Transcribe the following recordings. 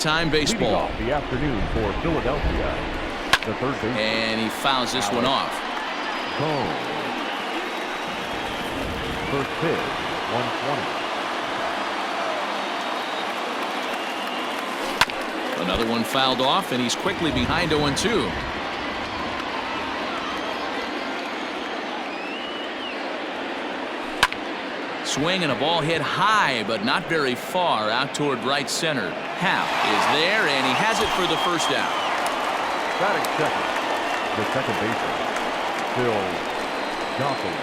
Time baseball. Off the afternoon for Philadelphia, the third baseman. And he fouls this one off. Gone. First pitch, 120. Another one fouled off, and he's quickly behind 0-2. Swing and a ball hit high, but not very far out toward right center. Happ is there, and he has it for the first out. Batting second, the second baseman, Phil Gosselin.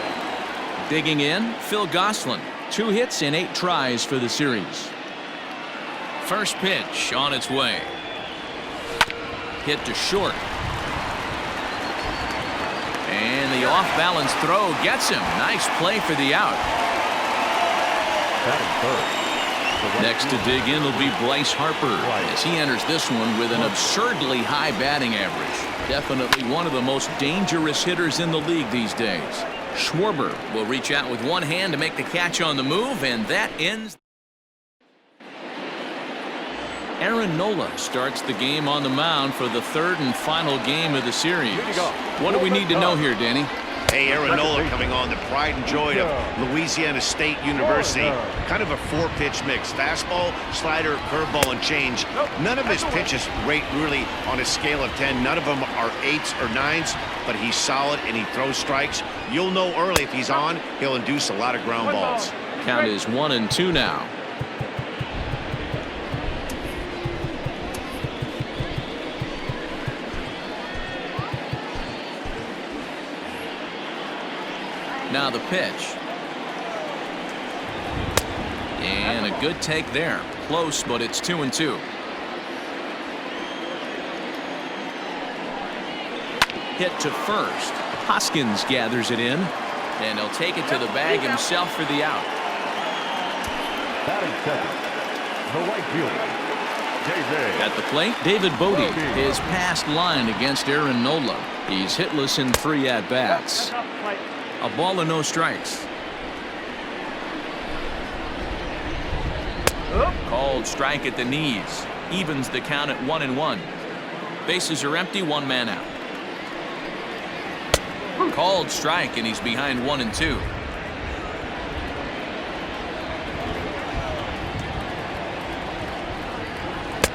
Digging in, Phil Gosselin. 2 hits in 8 tries for the series. First pitch on its way. Hit to short. And the off-balance throw gets him. Nice play for the out. Next to dig in will be Bryce Harper as he enters this one with an absurdly high batting average. Definitely one of the most dangerous hitters in the league these days. Schwarber will reach out with one hand to make the catch on the move, and that ends. Aaron Nola starts the game on the mound for the third and final game of the series. What do we need to know here, Danny? Hey, Aaron Nola coming on, the pride and joy of Louisiana State University. Kind of a 4-pitch mix. Fastball, slider, curveball, and change. None of his pitches rate really on a scale of 10. None of them are 8s or 9s, but he's solid and he throws strikes. You'll know early if he's on, he'll induce a lot of ground balls. Count is 1-2 now. Now the pitch. And a good take there. Close, but it's 2-2. Hit to first. Hoskins gathers it in, and he'll take it to the bag himself for the out. Batting second, the right fielder, David. At the plate, David Bodie. His past line against Aaron Nola. He's hitless in 3 at-bats. A ball and no strikes. Called strike at the knees. Evens the count at 1-1. Bases are empty, 1 man out. Called strike, and he's behind 1-2.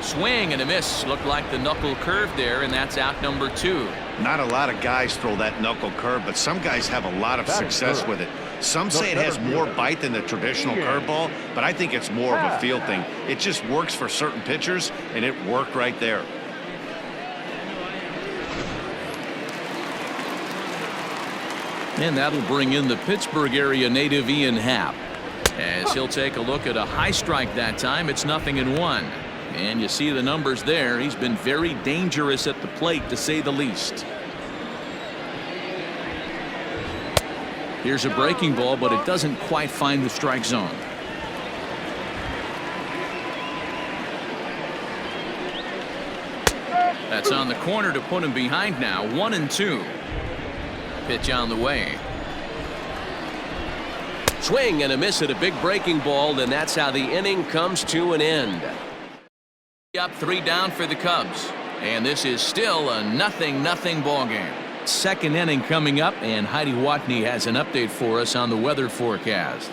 Swing and a miss. Looked like the knuckle curve there, and that's out number 2. Not a lot of guys throw that knuckle curve, but some guys have a lot of success with it. Some say it has more bite than the traditional curveball, but I think it's more of a feel thing. It just works for certain pitchers, and it worked right there. And that'll bring in the Pittsburgh area native Ian Happ. As he'll take a look at a high strike that time, it's 0-1. And you see the numbers there. He's been very dangerous at the plate, to say the least. Here's a breaking ball, but it doesn't quite find the strike zone. That's on the corner to put him behind now. 1-2. Pitch on the way. Swing and a miss at a big breaking ball, and that's how the inning comes to an end. Up 3 down for the Cubs, and this is still a 0-0 ball game. Second inning coming up, and Heidi Watney has an update for us on the weather forecast.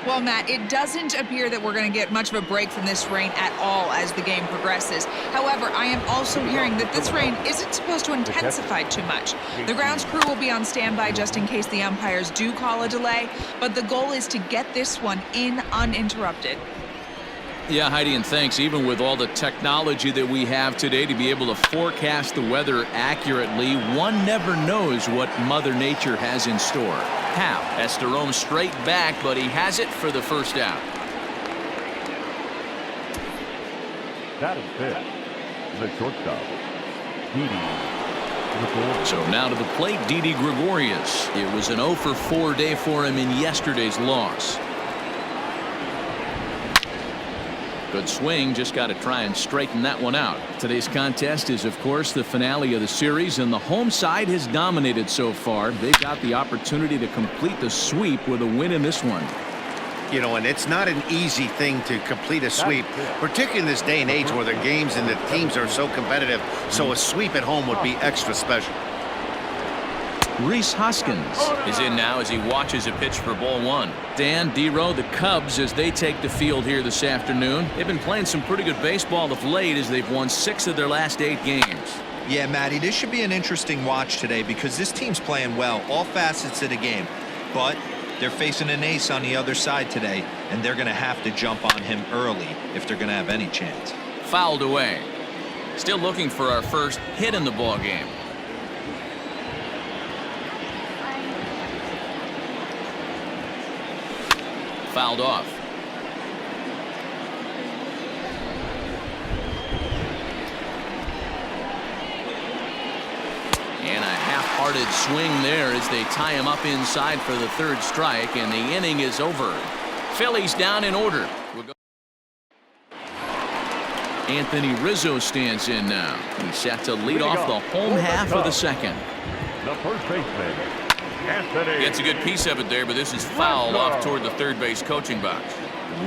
Well, Matt, it doesn't appear that we're going to get much of a break from this rain at all as the game progresses. However, I am also hearing that this rain isn't supposed to intensify too much. The grounds crew will be on standby just in case the umpires do call a delay, but the goal is to get this one in uninterrupted. Yeah, Heidi, and thanks. Even with all the technology that we have today to be able to forecast the weather accurately, one never knows what Mother Nature has in store. Happ has to roam straight back, but he has it for the first out. That is fifth, the shortstop, Didi. So now to the plate, Didi Gregorius. It was an 0-for-4 day for him in yesterday's loss. Good swing, just got to try and straighten that one out. Today's contest is, of course, the finale of the series, and the home side has dominated so far. They've got the opportunity to complete the sweep with a win in this one. You know, and it's not an easy thing to complete a sweep, particularly in this day and age where the games and the teams are so competitive. So a sweep at home would be extra special. Reese Hoskins is in now as he watches a pitch for ball one. Dan, D-Row, the Cubs, as they take the field here this afternoon. They've been playing some pretty good baseball of late as they've won 6 of their last 8 games. Yeah, Matty, this should be an interesting watch today because this team's playing well, all facets of the game. But they're facing an ace on the other side today, and they're going to have to jump on him early if they're going to have any chance. Fouled away. Still looking for our first hit in the ball game. Fouled off. And a half-hearted swing there as they tie him up inside for the 3rd strike, and the inning is over. Phillies down in order. Anthony Rizzo stands in now. He's set to lead off the home half of the 2nd. The first baseman, Anthony. Gets a good piece of it there, but this is fouled off toward the 3rd base coaching box.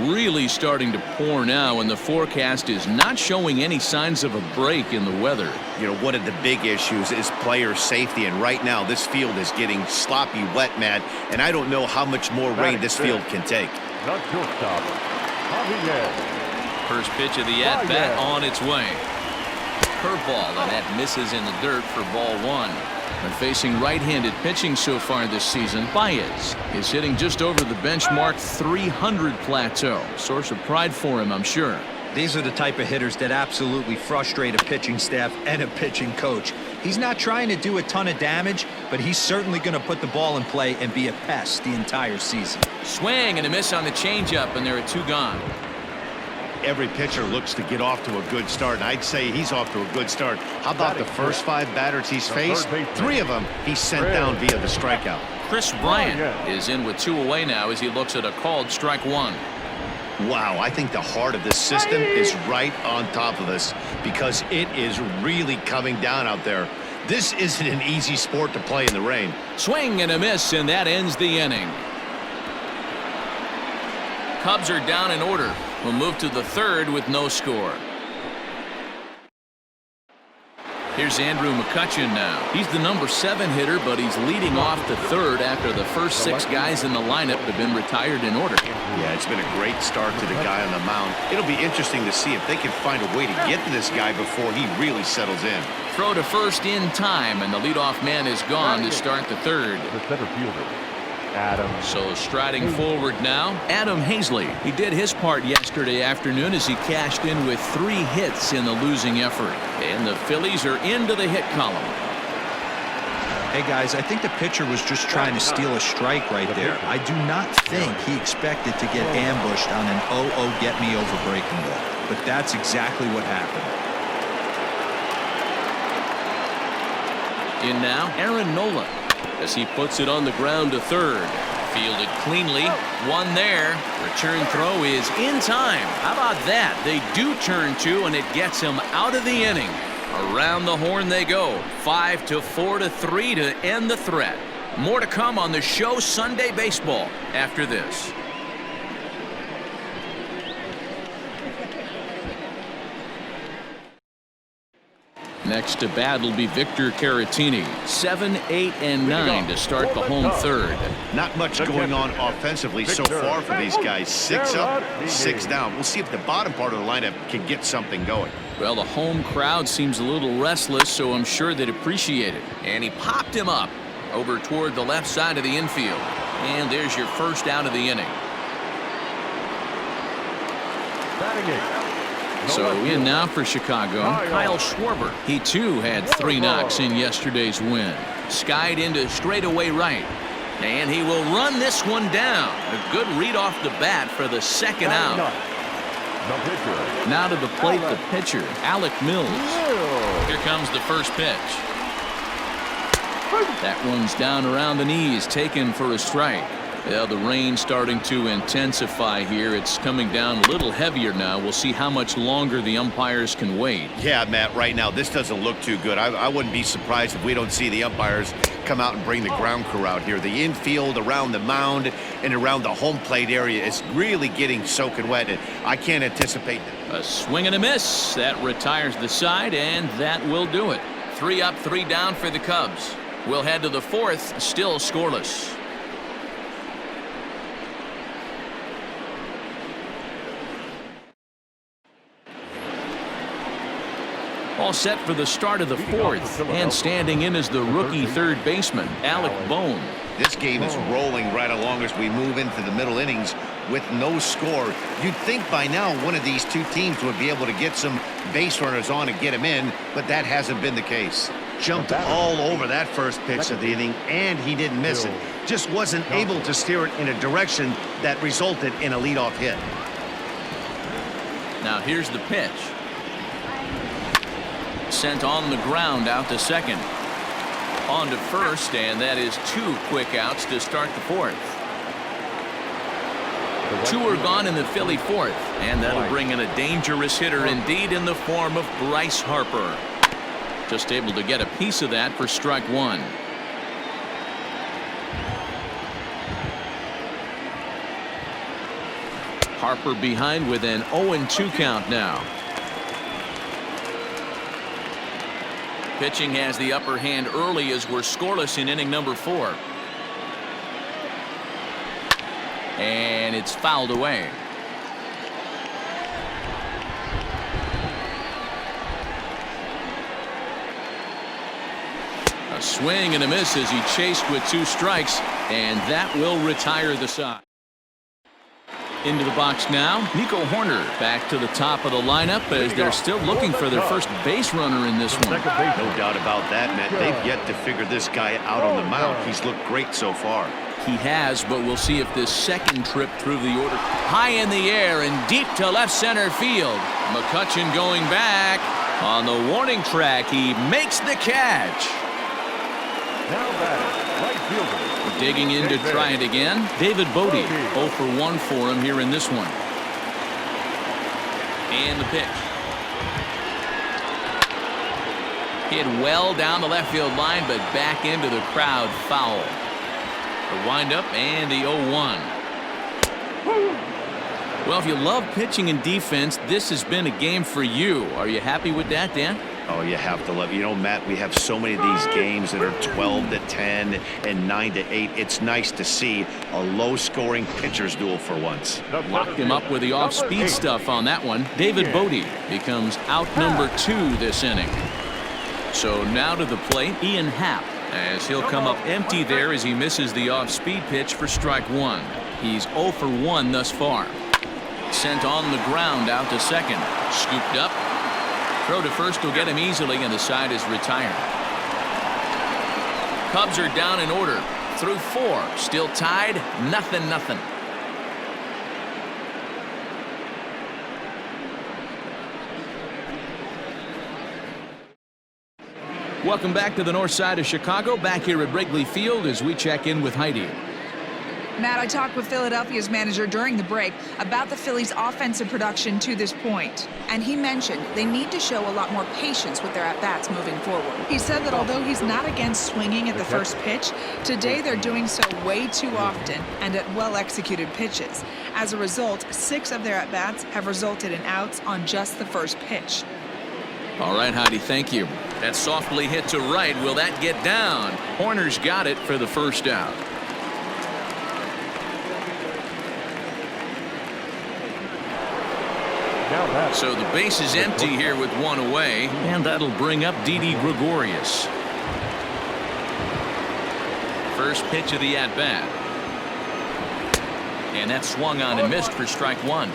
Really starting to pour now, and the forecast is not showing any signs of a break in the weather. You know, one of the big issues is player safety, and right now this field is getting sloppy wet, Matt, and I don't know how much more rain this field can take. The shortstop, Javier. First pitch of the at-bat on its way. Curveball, and that misses in the dirt for ball one. And facing right-handed pitching so far this season, Baez is hitting just over the benchmark 300 plateau. Source of pride for him, I'm sure. These are the type of hitters that absolutely frustrate a pitching staff and a pitching coach. He's not trying to do a ton of damage, but he's certainly going to put the ball in play and be a pest the entire season. Swing and a miss on the changeup, and there are 2 gone. Every pitcher looks to get off to a good start, and I'd say he's off to a good start. How about the first 5 batters he's faced? 3 of them he's sent down via the strikeout. Chris Bryant is in with 2 away now as he looks at a called strike 1. Wow, I think the heart of this system is right on top of us because it is really coming down out there. This isn't an easy sport to play in the rain. Swing and a miss, and that ends the inning. Cubs are down in order. We'll move to the 3rd with no score. Here's Andrew McCutchen now. He's the number 7 hitter, but he's leading off the 3rd after the first 6 guys in the lineup have been retired in order. Yeah, it's been a great start to the guy on the mound. It'll be interesting to see if they can find a way to get to this guy before he really settles in. Throw to first in time, and the leadoff man is gone to start the 3rd. The center fielder, Adam. So striding forward now, Adam Hazley. He did his part yesterday afternoon as he cashed in with 3 hits in the losing effort. And the Phillies are into the hit column. Hey, guys, I think the pitcher was just trying to steal a strike right there. I do not think he expected to get ambushed on an 0-0 get-me-over breaking ball. But that's exactly what happened. In now, Aaron Nola, as he puts it on the ground to 3rd. Fielded cleanly. 1 there. Return throw is in time. How about that? They do turn 2, and it gets him out of the inning. Around the horn they go. 5-4-3 to end the threat. More to come on the show Sunday Baseball after this. Next to bat will be Victor Caratini. 7, 8, and 9 to start the home 3rd. Not much going on offensively so far for these guys. 6 up, 6 down. We'll see if the bottom part of the lineup can get something going. Well, the home crowd seems a little restless, so I'm sure they'd appreciate it. And he popped him up over toward the left side of the infield. And there's your first out of the inning. Batting 8. So in now for Chicago, Kyle Schwarber. He too had 3 knocks in yesterday's win. Skied into straightaway right. And he will run this one down. A good read off the bat for the 2nd out. Now to the plate, the pitcher, Alec Mills. Here comes the first pitch. That one's down around the knees, taken for a strike. Well, the rain starting to intensify here. It's coming down a little heavier now. We'll see how much longer the umpires can wait. Yeah, Matt, right now this doesn't look too good. I wouldn't be surprised if we don't see the umpires come out and bring the ground crew out here. The infield, around the mound, and around the home plate area is really getting soaking wet, and I can't anticipate that. A swing and a miss. That retires the side, and that will do it. 3 up, 3 down for the Cubs. We'll head to the 4th, still scoreless. All set for the start of the 4th, and standing in is the rookie third baseman, Alec Bohm. This game is rolling right along as we move into the middle innings with no score. You'd think by now one of these two teams would be able to get some base runners on and get them in, but that hasn't been the case. Jumped all over that first pitch of the inning, and he didn't miss it. Just wasn't able to steer it in a direction that resulted in a leadoff hit. Now here's the pitch. Sent on the ground out to second. On to first, and that is 2 quick outs to start the 4th. 2 are gone in the Philly 4th, and that'll bring in a dangerous hitter indeed in the form of Bryce Harper. Just able to get a piece of that for strike 1. Harper behind with an 0-2 count now. Pitching has the upper hand early as we're scoreless in inning number 4. And it's fouled away. A swing and a miss as he chased with 2 strikes, and that will retire the side. Into the box now, Nico Horner back to the top of the lineup as they're still looking for their first base runner in this one. No doubt about that, Matt. They've yet to figure this guy out on the mound. He's looked great so far. He has, but we'll see if this second trip through the order. High in the air and deep to left center field. McCutchen going back. On the warning track, he makes the catch. Now batting, right fielder. Digging in to try it again. David Bodie, 0 for 1 for him here in this one. And the pitch. Hit well down the left field line, but back into the crowd foul. The windup and the 0-1. Well, if you love pitching and defense, this has been a game for you. Are you happy with that, Dan? Oh, you have to love it. You know, Matt, we have so many of these games that are 12-10 and 9-8. It's nice to see a low-scoring pitcher's duel for once. Locked him up with the off-speed stuff on that one. David Bodie becomes out number 2 this inning. So now to the plate, Ian Happ, as he'll come up empty there as he misses the off-speed pitch for strike 1. He's 0 for 1 thus far. Sent on the ground out to second. Scooped up. Throw to first will get him easily, and the side is retired. Cubs are down in order through 4. Still tied, 0-0. Welcome back to the north side of Chicago. Back here at Wrigley Field as we check in with Heidi. Matt, I talked with Philadelphia's manager during the break about the Phillies' offensive production to this point, and he mentioned they need to show a lot more patience with their at-bats moving forward. He said that although he's not against swinging at the first pitch, today they're doing so way too often and at well-executed pitches. As a result, 6 of their at-bats have resulted in outs on just the first pitch. All right, Heidi, thank you. That softly hit to right. Will that get down? Horner's got it for the first out. So the base is empty here with 1 away, and that'll bring up Didi Gregorius. First pitch of the at-bat. And that swung on and missed for strike 1.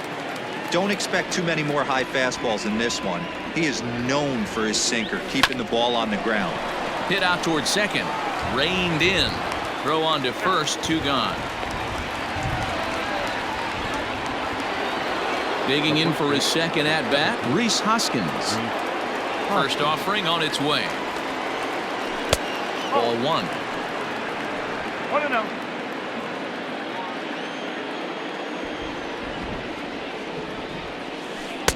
Don't expect too many more high fastballs in this one. He is known for his sinker, keeping the ball on the ground. Hit out toward second. Reined in. Throw on to first, 2 gone. Digging in for his second at-bat, Rhys Hoskins. First offering on its way. Ball 1.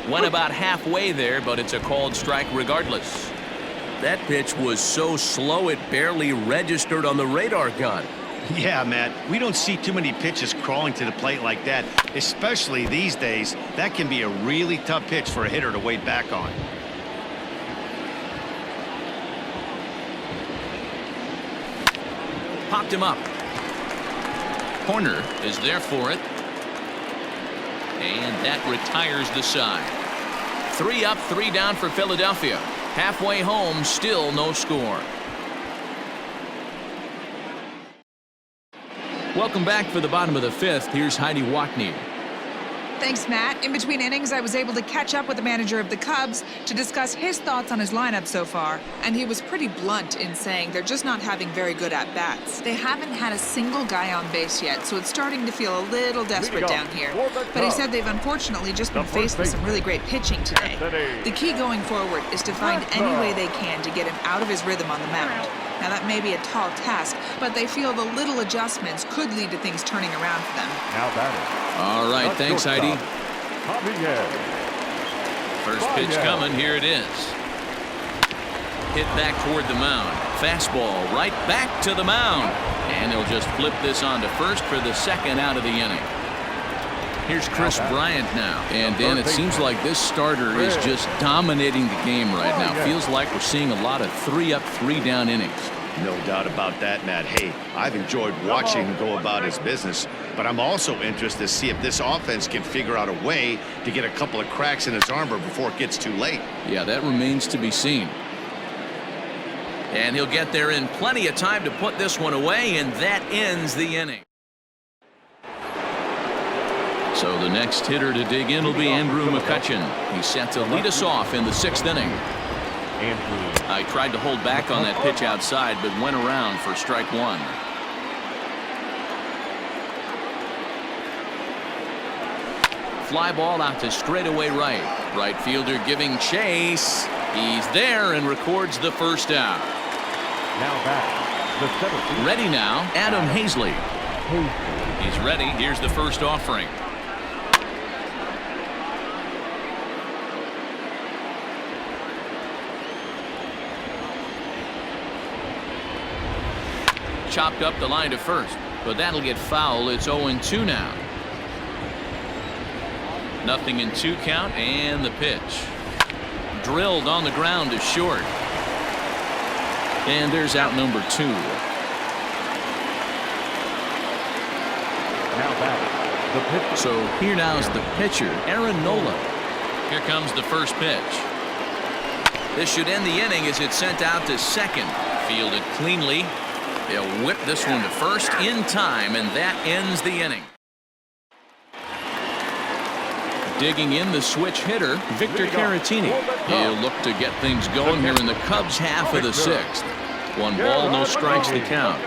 Went about halfway there, but it's a called strike regardless. That pitch was so slow it barely registered on the radar gun. Yeah, Matt, we don't see too many pitches crawling to the plate like that, especially these days. That can be a really tough pitch for a hitter to wait back on. Popped him up. Corner is there for it. And that retires the side. 3 up, 3 down for Philadelphia. Halfway home, still no score. Welcome back for the bottom of the 5th. Here's Heidi Watney. Thanks, Matt. In between innings, I was able to catch up with the manager of the Cubs to discuss his thoughts on his lineup so far. And he was pretty blunt in saying they're just not having very good at-bats. They haven't had a single guy on base yet, so it's starting to feel a little desperate down here. But he said they've unfortunately just been faced with some really great pitching today. The key going forward is to find any way they can to get him out of his rhythm on the mound. Now, that may be a tall task, but they feel the little adjustments could lead to things turning around for them. Now batting. All right, thanks, Heidi. First pitch coming, here it is. Hit back toward the mound. Fastball right back to the mound. And he'll just flip this on to first for the second out of the inning. Here's Chris Bryant now. And Dan, it seems like this starter is just dominating the game right now. Feels like we're seeing a lot of 3 up, 3 down innings. No doubt about that, Matt. Hey, I've enjoyed watching him go about his business, but I'm also interested to see if this offense can figure out a way to get a couple of cracks in his armor before it gets too late. Yeah, that remains to be seen. And he'll get there in plenty of time to put this one away, and that ends the inning. So the next hitter to dig in will be Andrew McCutchen. He's set to lead us off in the 6th inning. I tried to hold back on that pitch outside, but went around for strike 1. Fly ball out to straightaway right. Right fielder giving chase. He's there and records the first out. Now back. The 7th. Ready now, Adam Hazley. He's ready. Here's the first offering. Chopped up the line to first, but that'll get foul. It's 0-2 now. Nothing in 2 count, and the pitch. Drilled on the ground to short. And there's out number 2. Now back. The pitch. So here now's the pitcher, Aaron Nola. Here comes the first pitch. This should end the inning as it's sent out to second. Fielded cleanly. They'll whip this one to first in time, and that ends the inning. Digging in the switch hitter, Victor Caratini. He'll look to get things going here in the Cubs' half of the 6th. 1 ball, no strikes to count.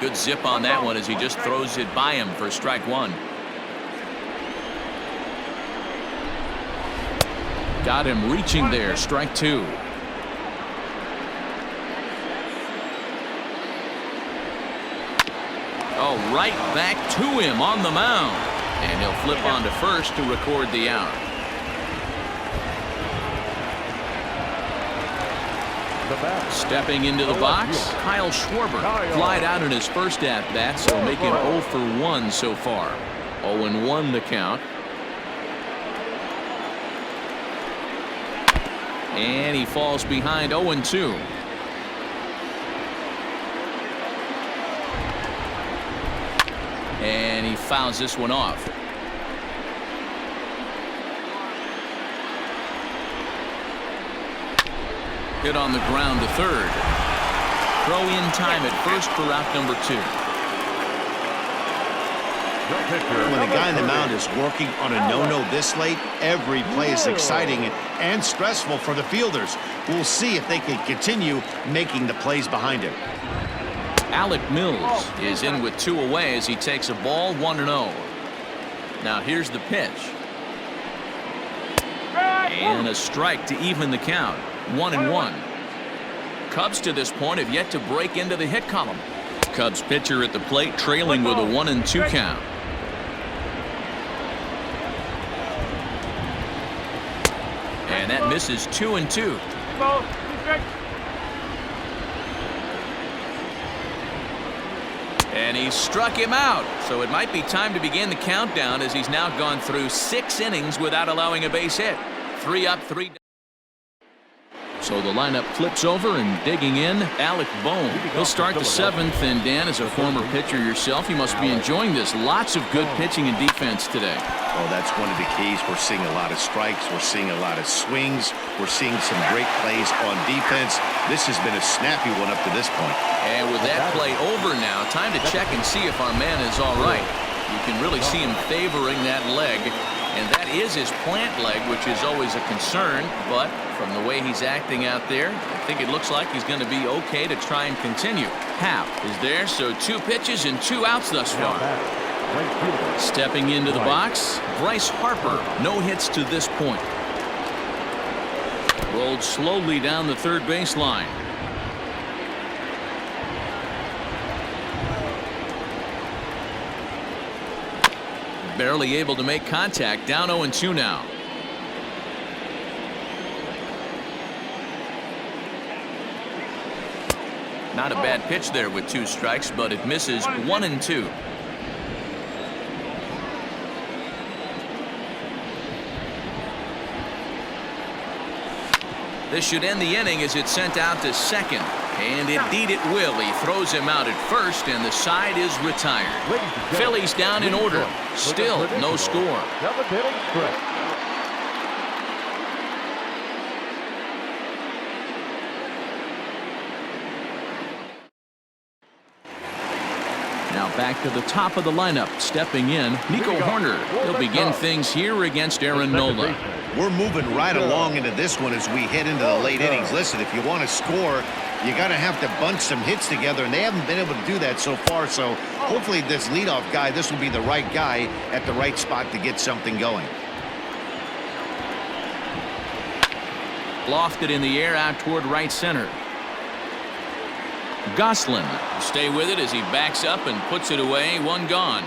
Good zip on that one as he just throws it by him for strike 1. Got him reaching there, strike 2. Oh, right back to him on the mound. And he'll flip on to first to record the out. Stepping into the box, Kyle Schwarber. Flied out in his first at-bat, so making 0 for 1 so far. 0-1 the count. And he falls behind 0-2. And he fouls this one off. Hit on the ground to third. Throw in time at first for out number 2. When the guy in the mound is working on a no-no this late, every play is exciting and stressful for the fielders. We'll see if they can continue making the plays behind him. Alec Mills is in with 2 away as he takes a ball 1-0. Now here's the pitch. And a strike to even the count. 1-1. Cubs to this point have yet to break into the hit column. Cubs pitcher at the plate trailing with a 1-2 count. And that misses 2-2. And he struck him out. So it might be time to begin the countdown as he's now gone through 6 innings without allowing a base hit. 3 up, 3 down. So the lineup flips over and digging in, Alec Bohm. He'll start the 7th, and Dan, as a former pitcher yourself, you must be enjoying this. Lots of good pitching and defense today. Oh, that's one of the keys. We're seeing a lot of strikes. We're seeing a lot of swings. We're seeing some great plays on defense. This has been a snappy one up to this point. And with that play over now, time to check and see if our man is all right. You can really see him favoring that leg, and that is his plant leg, which is always a concern, but from the way he's acting out there, I think it looks like he's going to be okay to try and continue. Happ is there, so 2 pitches and 2 outs thus far. Stepping into the box, Bryce Harper. No hits to this point. Rolled slowly down the third baseline. Barely able to make contact. Down 0-2 now. Not a bad pitch there with 2 strikes, but it misses 1-2. This should end the inning as it's sent out to second. And indeed it will. He throws him out at first, and the side is retired. Phillies down in order. Still no score. Now back to the top of the lineup. Stepping in, Nico Horner. He'll begin things here against Aaron Nola. We're moving right along into this one as we head into the late innings. Listen, if you want to score, you got to have to bunch some hits together, and they haven't been able to do that so far. So hopefully this leadoff guy, this will be the right guy at the right spot to get something going. Lofted in the air out toward right center. Gosselin will stay with it as he backs up and puts it away. 1 gone.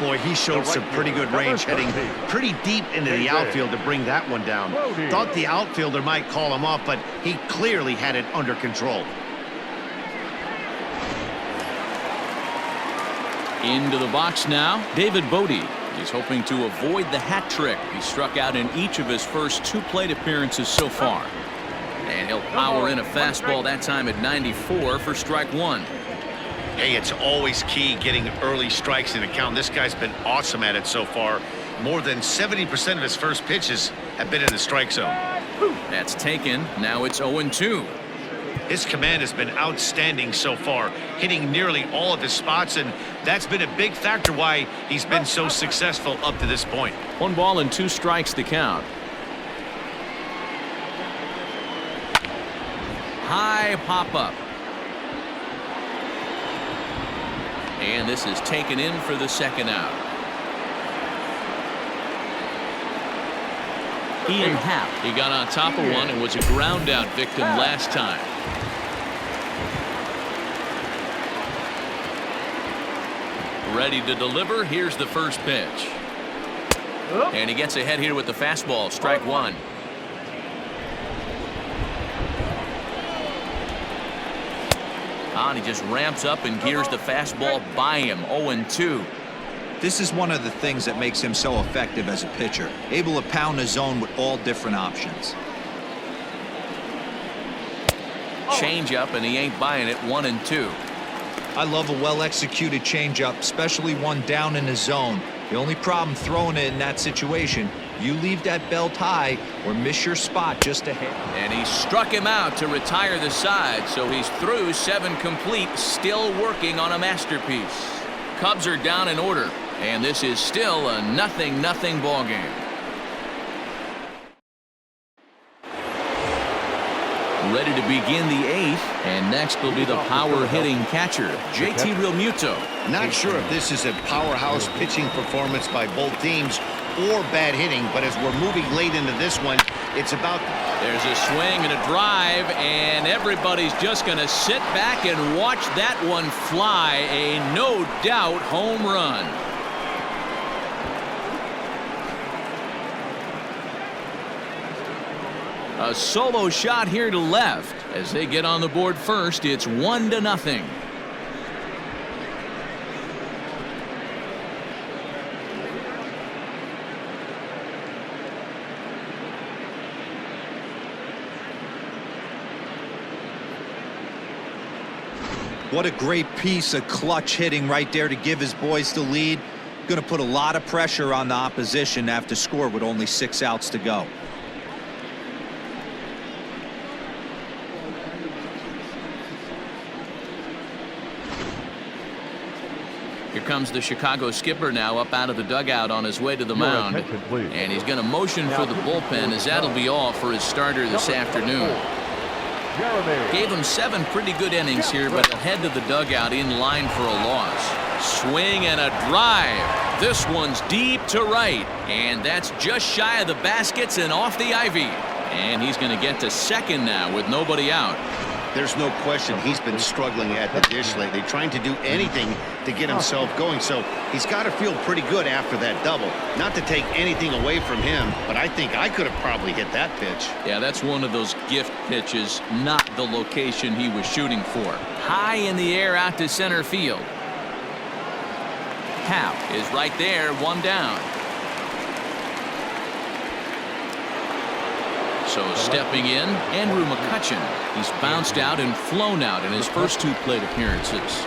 Boy, he showed some pretty good range, heading pretty deep into the outfield to bring that one down. Thought the outfielder might call him off, but he clearly had it under control. Into the box now, David Bodie. He's hoping to avoid the hat trick. He struck out in each of his first 2 plate appearances so far. And he'll power in a fastball that time at 94 for strike 1. Hey, it's always key getting early strikes in a count. This guy's been awesome at it so far. More than 70% of his first pitches have been in the strike zone. That's taken. Now it's 0-2. His command has been outstanding so far, hitting nearly all of his spots, and that's been a big factor why he's been so successful up to this point. 1 ball and 2 strikes to count. High pop-up. And this is taken in for the 2nd out. Ian Happ. He got on top of one and was a ground out victim last time. Ready to deliver. Here's the first pitch. And he gets ahead here with the fastball. Strike 1. And he just ramps up and gears the fastball by him. 0-2. This is one of the things that makes him so effective as a pitcher, able to pound the zone with all different options. Changeup, and he ain't buying it. 1-2. I love a well-executed changeup, especially one down in the zone. The only problem throwing it in that situation, you leave that belt high or miss your spot just ahead. And he struck him out to retire the side, so he's through 7 complete, still working on a masterpiece. Cubs are down in order, and this is still a 0-0 ball game. Ready to begin the 8th, and next will be the power-hitting catcher, JT Realmuto. Not sure if this is a powerhouse pitching performance by both teams or bad hitting, but as we're moving late into this one, it's about... There's a swing and a drive, and everybody's just going to sit back and watch that one fly. A no-doubt home run. A solo shot here to left. As they get on the board first, it's 1-0. What a great piece of clutch hitting right there to give his boys the lead. Going to put a lot of pressure on the opposition after score with only 6 outs to go. Here comes the Chicago skipper now up out of the dugout on his way to the mound. And he's going to motion for the bullpen, as that'll be all for his starter this afternoon. Gave him 7 pretty good innings here, but he'll head to the dugout in line for a loss. Swing and a drive. This one's deep to right, and that's just shy of the baskets and off the ivy. And he's going to get to second now with nobody out. There's no question he's been struggling at the dish lately, trying to do anything to get himself going. So he's got to feel pretty good after that double. Not to take anything away from him, but I think I could have probably hit that pitch. Yeah, that's one of those gift pitches, not the location he was shooting for. High in the air out to center field. Howe is right there, 1 down. So stepping in, Andrew McCutchen. He's bounced out and flown out in his first 2 plate appearances.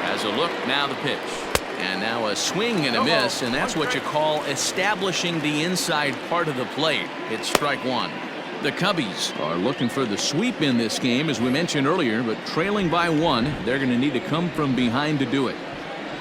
Has a look, now the pitch. And now a swing and a miss, and that's what you call establishing the inside part of the plate. It's strike 1. The Cubbies are looking for the sweep in this game, as we mentioned earlier, but trailing by 1, they're going to need to come from behind to do it.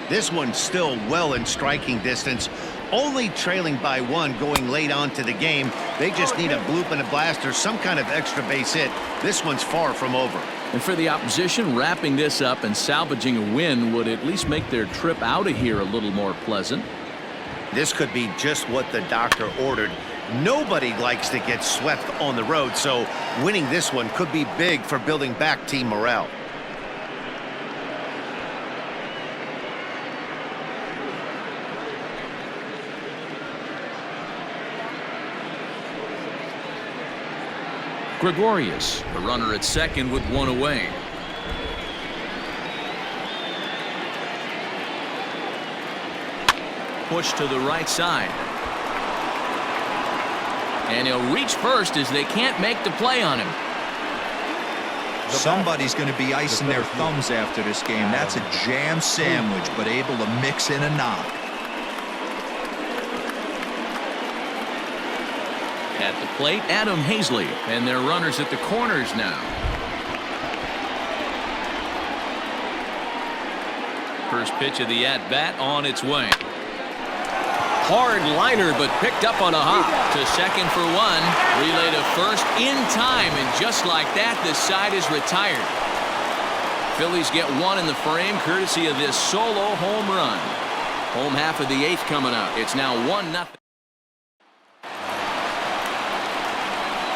This one's still well in striking distance. Only trailing by 1 going late on to the game. They just need a bloop and a blast or some kind of extra base hit. This one's far from over. And for the opposition, wrapping this up and salvaging a win would at least make their trip out of here a little more pleasant. This could be just what the doctor ordered. Nobody likes to get swept on the road, so winning this one could be big for building back team morale. Gregorius, the runner at second with 1 away. Push to the right side. And he'll reach first as they can't make the play on him. Somebody's going to be icing their thumbs after this game. That's a jam sandwich, but able to mix in a knock. At the plate, Adam Hazley, and their runners at the corners now. First pitch of the at-bat on its way. Hard liner, but picked up on a hop. To second for 1. Relay to first in time, and just like that, the side is retired. Phillies get 1 in the frame, courtesy of this solo home run. Home half of the 8th coming up. It's now 1-0.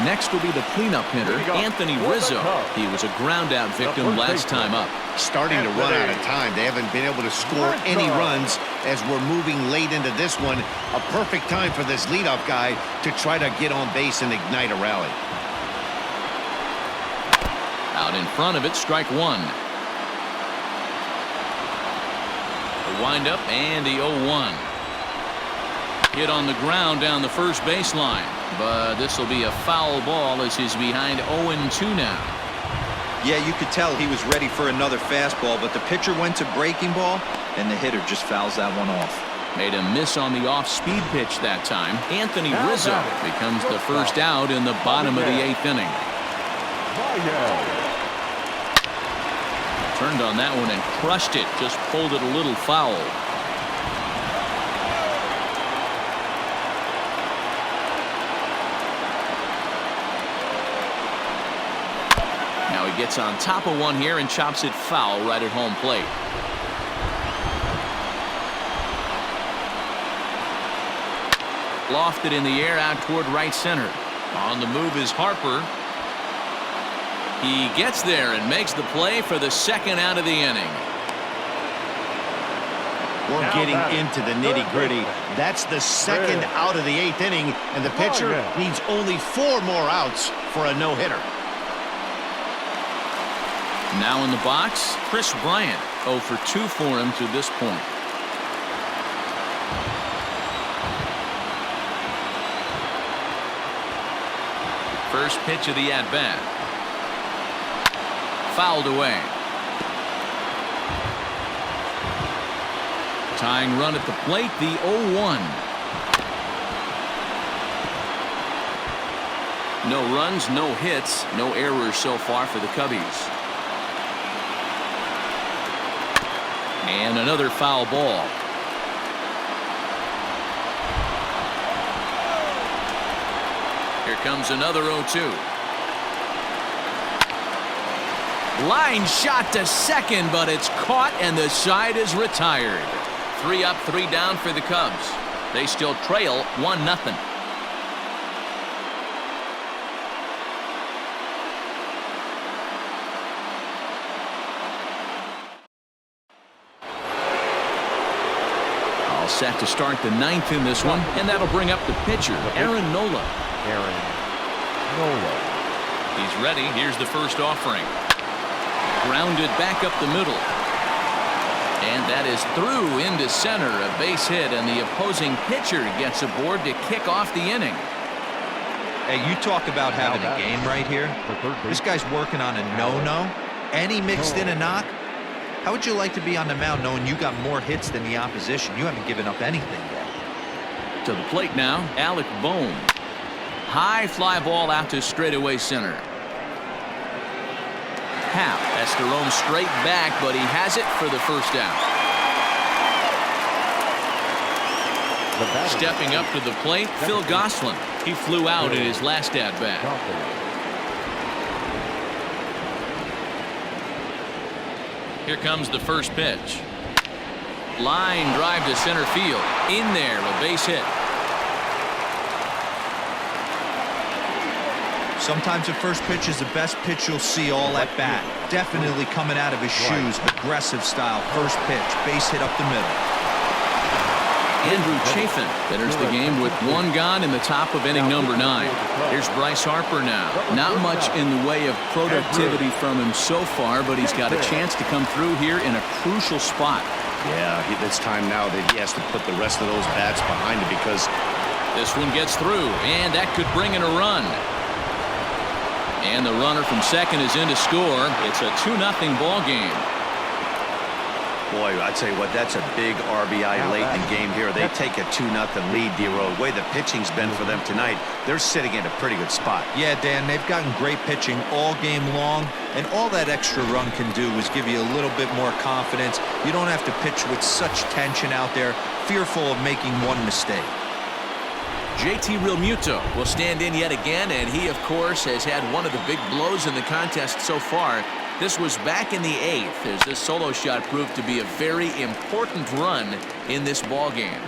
Next will be the cleanup hitter, Anthony Rizzo. He was a ground-out victim last time up. Starting to run out of time. They haven't been able to score any runs as we're moving late into this one. A perfect time for this leadoff guy to try to get on base and ignite a rally. Out in front of it, strike 1. The windup and the 0-1. Hit on the ground down the first baseline, but this will be a foul ball as he's behind 0-2 now. Yeah, you could tell he was ready for another fastball, but the pitcher went to breaking ball, and the hitter just fouls that one off. Made a miss on the off-speed pitch that time. Anthony Rizzo becomes the first out in the bottom of the 8th inning. Turned on that one and crushed it, just pulled it a little foul. Now he gets on top of one here and chops it foul right at home plate. Lofted in the air out toward right center. On the move is Harper. He gets there and makes the play for the second out of the inning. We're getting into the nitty-gritty. That's the second out of the 8th inning, and the pitcher needs only 4 more outs for a no-hitter. Now in the box, Chris Bryant. 0 for 2 for him to this point. First pitch of the at-bat. Fouled away. Tying run at the plate, the 0-1. No runs, no hits, no errors so far for the Cubbies. And another foul ball. Here comes another 0-2. Line shot to second, but it's caught and the side is retired. 3 up, 3 down for the Cubs. They still trail 1-0. All set to start the 9th in this one, and that'll bring up the pitcher, Aaron Nola. He's ready. Here's the first offering. Grounded back up the middle. And that is through into center, a base hit, and the opposing pitcher gets aboard to kick off the inning. Hey, you talk about having a game right here. This guy's working on a no-no, and he mixed in a knock. How would you like to be on the mound knowing you got more hits than the opposition? You haven't given up anything yet. To the plate now, Alec Bohm. High fly ball out to straightaway center. Happ has to roam straight back, but he has it for the first out. Stepping up to the plate, Phil Gosselin. He flew out in his last at-bat. Here comes the first pitch. Line drive to center field. In there, a base hit. Sometimes the first pitch is the best pitch you'll see all at bat. Definitely coming out of his shoes. Aggressive style. First pitch. Base hit up the middle. Andrew Chafin enters the game with 1 gone in the top of inning number 9. Here's Bryce Harper now. Not much in the way of productivity from him so far, but he's got a chance to come through here in a crucial spot. Yeah, it's time now that he has to put the rest of those bats behind him because this one gets through, and that could bring in a run. And the runner from second is in to score. It's a 2-0 ball game. Boy, I tell you what, that's a big RBI late in the game here. They take a 2-0 lead, D-Road. The way the pitching's been for them tonight, they're sitting in a pretty good spot. Yeah, Dan, they've gotten great pitching all game long, and all that extra run can do is give you a little bit more confidence. You don't have to pitch with such tension out there, fearful of making one mistake. JT Realmuto will stand in yet again, and he, of course, has had one of the big blows in the contest so far. This was back in the 8th as this solo shot proved to be a very important run in this ball game.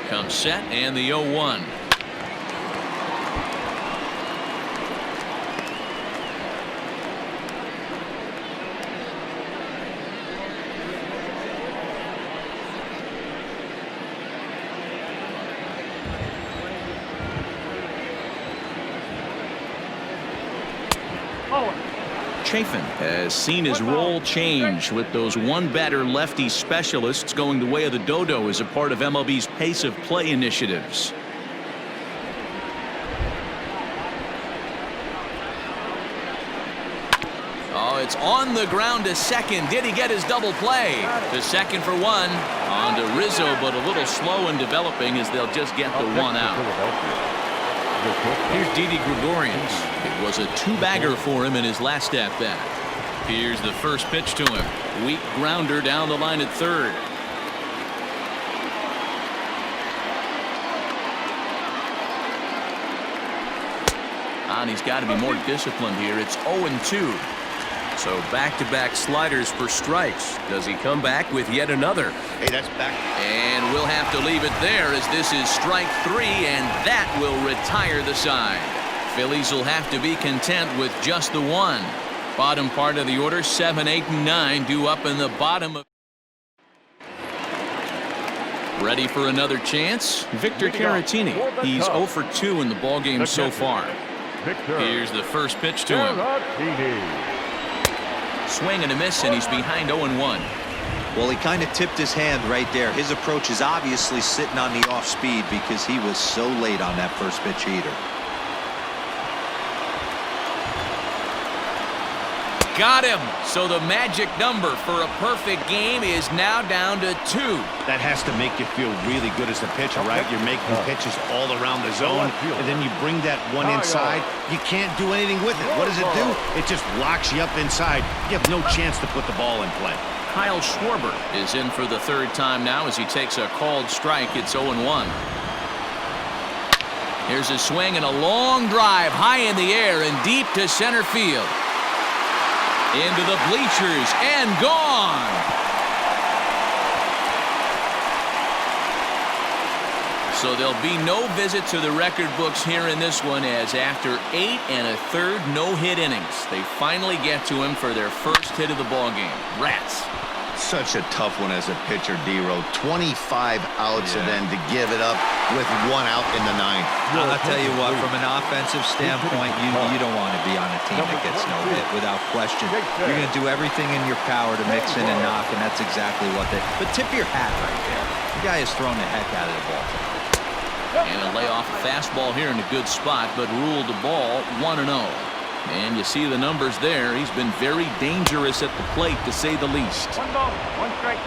Comes set and the 0-1. Chafin has seen his role change with those one-batter lefty specialists going the way of the dodo as a part of MLB's pace of play initiatives. Oh, it's on the ground to second. Did he get his double play? To second for 1. On to Rizzo, but a little slow in developing as they'll just get the 1 out. Here's Didi Gregorius. It was a 2-bagger for him in his last at-bat. Here's the first pitch to him. Weak grounder down the line at third. And he's got to be more disciplined here. It's 0-2. So back-to-back sliders for strikes. Does he come back with yet another? Hey, that's back. And we'll have to leave it there as this is strike 3, and that will retire the side. Phillies will have to be content with just the one. Bottom part of the order, 7, 8, and 9 due up in the bottom of. Ready for another chance? Victor Caratini. He's 0 for 2 in the ballgame so far. Here's the first pitch to him. Swing and a miss, and he's behind 0-1. Well, he kind of tipped his hand right there. His approach is obviously sitting on the off speed because he was so late on that first pitch heater. Got him. So the magic number for a perfect game is now down to 2. That has to make you feel really good as a pitcher, right? You're making pitches all around the zone, and then you bring that one inside. You can't do anything with it. What does it do? It just locks you up inside. You have no chance to put the ball in play. Kyle Schwarber is in for the 3rd time now as he takes a called strike. It's 0-1. Here's a swing and a long drive high in the air and deep to center field. Into the bleachers and gone. So there'll be no visit to the record books here in this one, as after 8 1/3 no-hit innings, they finally get to him for their first hit of the ballgame. Rats. Such a tough one as a pitcher, D-Row. 25 outs and then to give it up with 1 out in the 9th. I'll tell you what, from an offensive standpoint, you don't want to be on a team that gets no hit without question. You're going to do everything in your power to mix in and knock, and that's exactly what they. But tip your hat right there. The guy has thrown the heck out of the ball. And a layoff fastball here in a good spot, but ruled the ball 1-0. And you see the numbers there. He's been very dangerous at the plate, to say the least. 1 ball, 1 strike.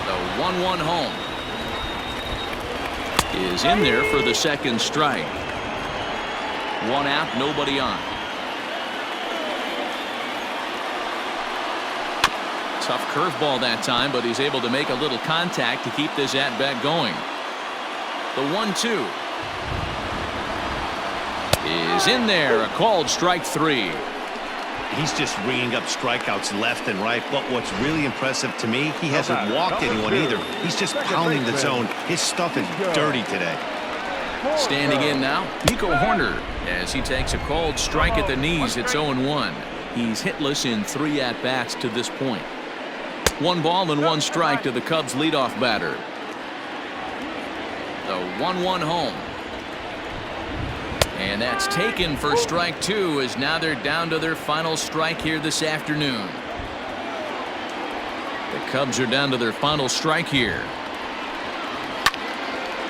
The 1-1 home is in there for the 2nd strike. 1 out, nobody on. Tough curveball that time, but he's able to make a little contact to keep this at-bat going. The 1-2 is in there, a called strike 3. He's just ringing up strikeouts left and right, but what's really impressive to me, he hasn't walked anyone either. He's just pounding the zone. His stuff is dirty today. Standing in now, Nico Horner, as he takes a called strike at the knees. It's 0-1. He's hitless in 3 at-bats to this point. 1 ball and 1 strike to the Cubs leadoff batter. The 1-1 home. And that's taken for strike 2, as now they're down to their final strike here this afternoon. The Cubs are down to their final strike here.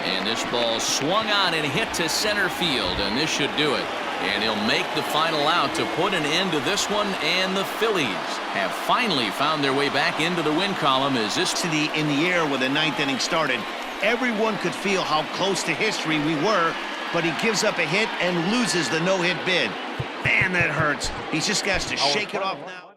And this ball swung on and hit to center field, and this should do it. And he'll make the final out to put an end to this one, and the Phillies have finally found their way back into the win column as this In the air when the 9th inning started, everyone could feel how close to history we were, but he gives up a hit and loses the no-hit bid. Man, that hurts. He just has to shake it off now.